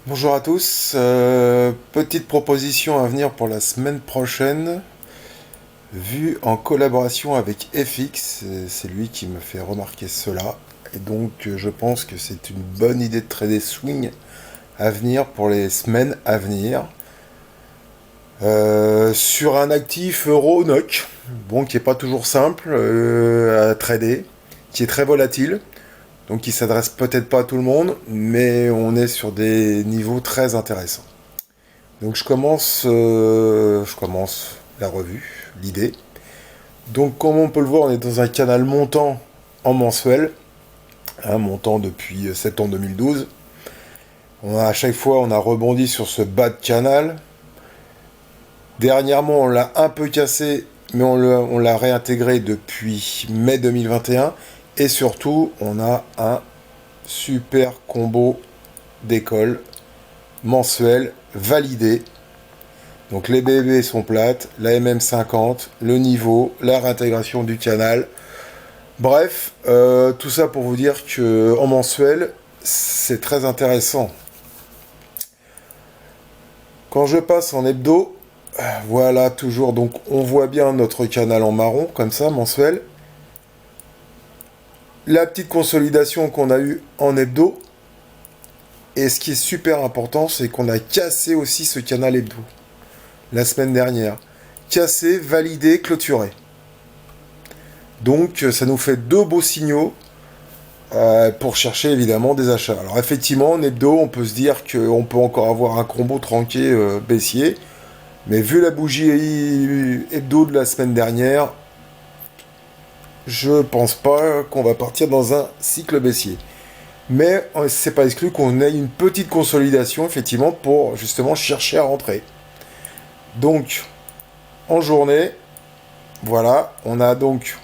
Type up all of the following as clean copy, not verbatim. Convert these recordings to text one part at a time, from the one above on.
Bonjour à tous, petite proposition à venir pour la semaine prochaine, vue en collaboration avec FX, c'est lui qui me fait remarquer cela, et donc je pense que c'est une bonne idée de trader swing à venir pour les semaines à venir, sur un actif euro NOK, bon qui est pas toujours simple à trader, qui est très volatile, donc qui s'adresse peut-être pas à tout le monde, mais on est sur des niveaux très intéressants. Donc je commence la revue, l'idée. Donc comme on peut le voir, on est dans un canal montant en mensuel, montant depuis septembre 2012. À chaque fois, on a rebondi sur ce bas de canal. Dernièrement, on l'a un peu cassé, mais on l'a réintégré depuis mai 2021. Et surtout, on a un super combo d'école mensuel validé. Donc les BB sont plates, la MM50, le niveau, la réintégration du canal. Bref, tout ça pour vous dire que en mensuel, c'est très intéressant. Quand je passe en hebdo, voilà toujours, donc on voit bien notre canal en marron, comme ça, mensuel. La petite consolidation qu'on a eue en hebdo. Et ce qui est super important, c'est qu'on a cassé aussi ce canal hebdo la semaine dernière. Cassé, validé, clôturé. Donc ça nous fait deux beaux signaux pour chercher évidemment des achats. Alors effectivement, en hebdo, on peut se dire qu'on peut encore avoir un combo tranqué baissier, mais vu la bougie hebdo de la semaine dernière, je pense pas qu'on va partir dans un cycle baissier. Mais c'est pas exclu qu'on ait une petite consolidation effectivement pour justement chercher à rentrer. Donc en journée, voilà, on a donc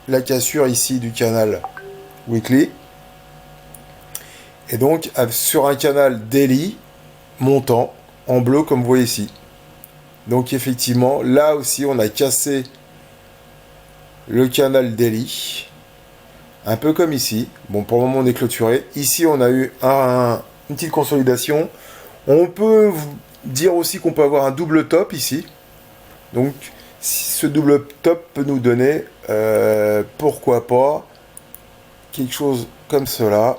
la cassure ici du canal weekly. Et donc, sur un canal daily, montant, en bleu, comme vous voyez ici. Donc, effectivement, là aussi, on a cassé le canal daily. Un peu comme ici. Bon, pour le moment, on est clôturé. Ici, on a eu une petite consolidation. On peut dire aussi qu'on peut avoir un double top ici. Donc, si ce double top peut nous donner, pourquoi pas, quelque chose comme cela.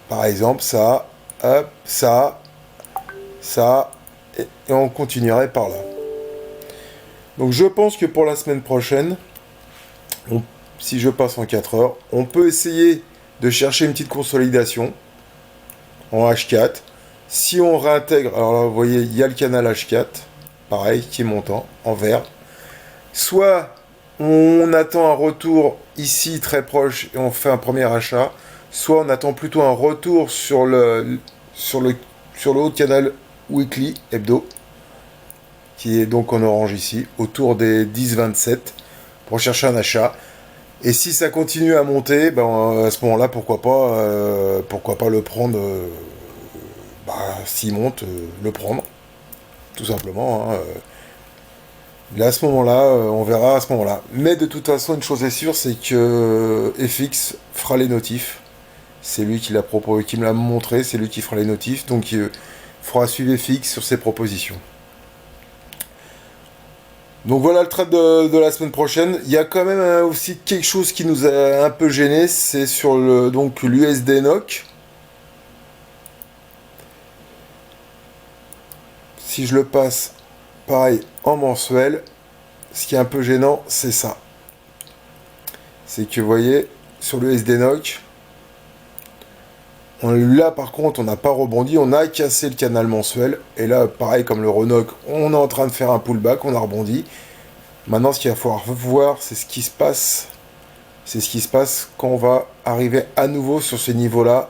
Par exemple, ça, hop, ça, et on continuerait par là. Donc je pense que pour la semaine prochaine, si je passe en 4 heures, on peut essayer de chercher une petite consolidation en H4. Si on réintègre, alors là vous voyez, il y a le canal H4, pareil, qui est montant, en vert. Soit on attend un retour ici très proche et on fait un premier achat, soit on attend plutôt un retour sur le haut de canal weekly, hebdo, qui est donc en orange ici, autour des 10,27 pour chercher un achat. Et si ça continue à monter, ben, à ce moment-là, pourquoi pas le prendre, s'il monte, le prendre, tout simplement. Là, à ce moment-là, on verra à ce moment-là. Mais de toute façon, une chose est sûre, c'est que FX fera les notifs. C'est lui qui qui me l'a montré, c'est lui qui fera les notifs, donc il fera suivre FX sur ses propositions. Donc voilà le trade de la semaine prochaine. Il y a quand même aussi quelque chose qui nous a un peu gêné, c'est sur l'USD NOK. Si je le passe pareil en mensuel, ce qui est un peu gênant, c'est ça. C'est que vous voyez, sur l'USD NOK, là par contre on n'a pas rebondi, on a cassé le canal mensuel. Et là pareil comme le RONOC, on est en train de faire un pullback, on a rebondi. Maintenant ce qu'il va falloir voir, c'est ce qui se passe. C'est ce qui se passe quand on va arriver à nouveau sur ce niveau-là.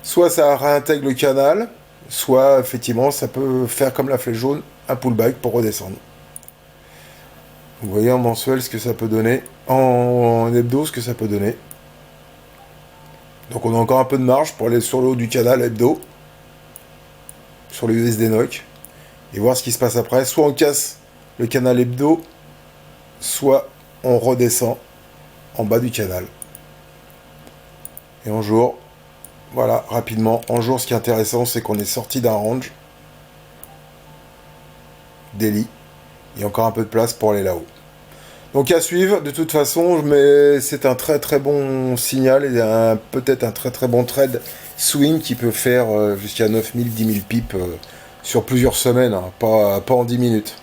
Soit ça réintègre le canal, soit effectivement ça peut faire comme la flèche jaune, un pullback pour redescendre. Vous voyez en mensuel ce que ça peut donner, en hebdo ce que ça peut donner. Donc on a encore un peu de marge pour aller sur le haut du canal hebdo, sur le USD NOK, et voir ce qui se passe après. Soit on casse le canal hebdo, soit on redescend en bas du canal. Et en jour, voilà, rapidement, en jour, ce qui est intéressant, c'est qu'on est sorti d'un range. Daily. Il y a encore un peu de place pour aller là-haut. Donc à suivre, de toute façon, mais c'est un très très bon signal et peut-être un très très bon trade swing qui peut faire jusqu'à 9000, 10 000 pips sur plusieurs semaines, hein, pas en 10 minutes.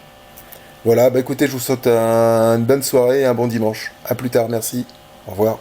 Voilà, bah écoutez, je vous souhaite une bonne soirée et un bon dimanche. A plus tard, merci. Au revoir.